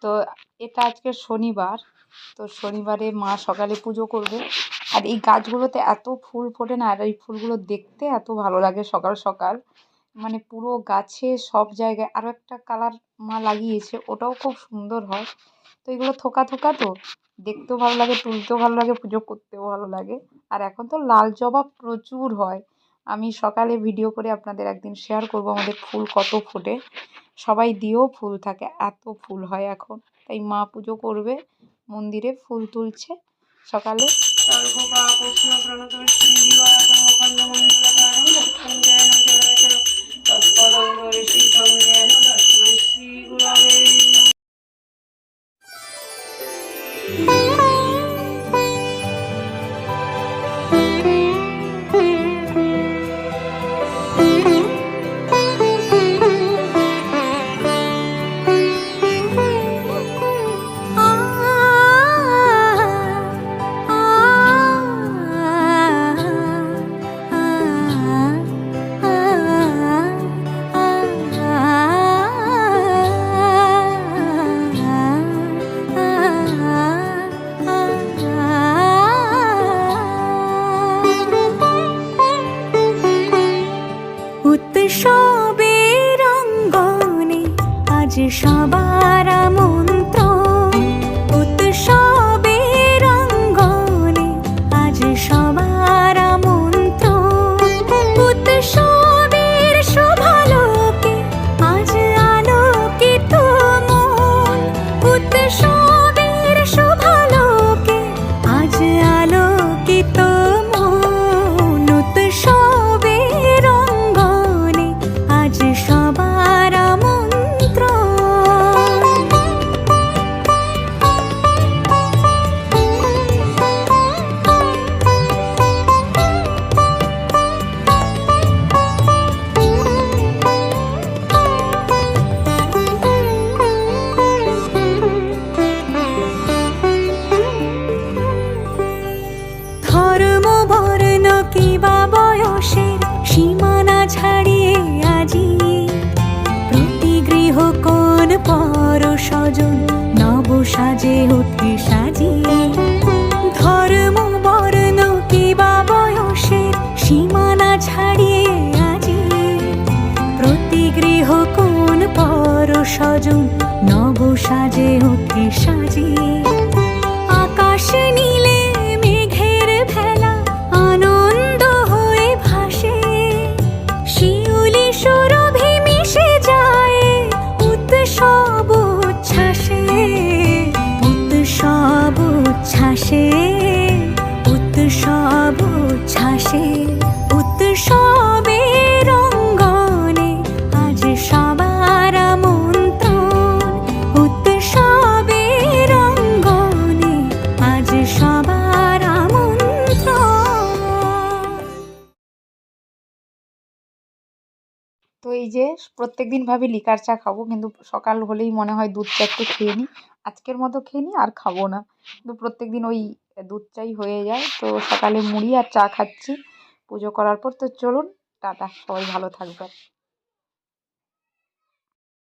তো এটা আজকে শনিবার, তো শনিবারে মা সকালে পুজো করবে। আর এই গাছগুলোতে এত ফুল ফোটে না, আর এই ফুলগুলো দেখতে এত ভালো লাগে সকাল সকাল, মানে পুরো গাছে সব জায়গায়। আরও একটা কালার মা লাগিয়েছে, ওটাও খুব সুন্দর হয়। তো এগুলো থোকা থোকা, তো দেখতেও ভালো লাগে, তুলতেও ভালো লাগে, পুজো করতেও ভালো লাগে। আর এখন তো লাল জবা প্রচুর হয়। আমি সকালে ভিডিও করে আপনাদের একদিন শেয়ার করব আমাদের ফুল কত ফোটে। সবাই দিয়েও ফুল থাকে, এত ফুল হয় এখন। তাই মা পুজো করবে, মন্দিরে ফুল তুলছে সকালে। উৎসবের অঙ্গনে আজ সবার আমন্ত্রণ, উৎসবের অঙ্গনে আজ সবার আমন্ত্রণ। উৎসবের শোভালোকে আজ আলোকিত মন, উৎসবের শোভালোকে আজ আলোকিত মন। উৎসবের অঙ্গনে আজ সবার আমন্ত্রণ। ধর্ম বর্ণ কিবা বয়সের সীমানা ছাড়িয়ে আজি প্রতি গৃহ কোন পর স্বজন নব সাজে ওঠে সাজিয়ে। ধর্ম বর্ণ কিবা বয়সের সীমানা ছাড়িয়ে আজি প্রতি গৃহ কোন পর স্বজন নব সাজে ওঠে সাজিয়ে। আকাশ নীলে মেঘের ভেলা আনন্দ হয়ে ভাসে, শিউলি সুরভি মিশে যায় উৎসব উচ্ছ্বাসে, উৎসব উচ্ছ্বাসে, উৎসব উচ্ছ্বাসে। উৎসবের অঙ্গনে আজ সবার আমন্ত্রণ, উৎসবের অঙ্গনে আজ সবার আমন্ত্রণ। তো এই যে প্রত্যেকদিন ভাবি লিকার চা খাবো, কিন্তু সকাল হলেই মনে হয় দুধ চা একটু খেয়ে নিই, আজকের মতো খেয়ে নিই, আর খাবো না। কিন্তু প্রত্যেকদিন ওই দুধ চাই হয়ে যায়। তো সকালে মুড়ি আর চা খাচ্ছি পুজো করার পর। তো চলুন, টাটা, সবাই ভালো থাকবেন।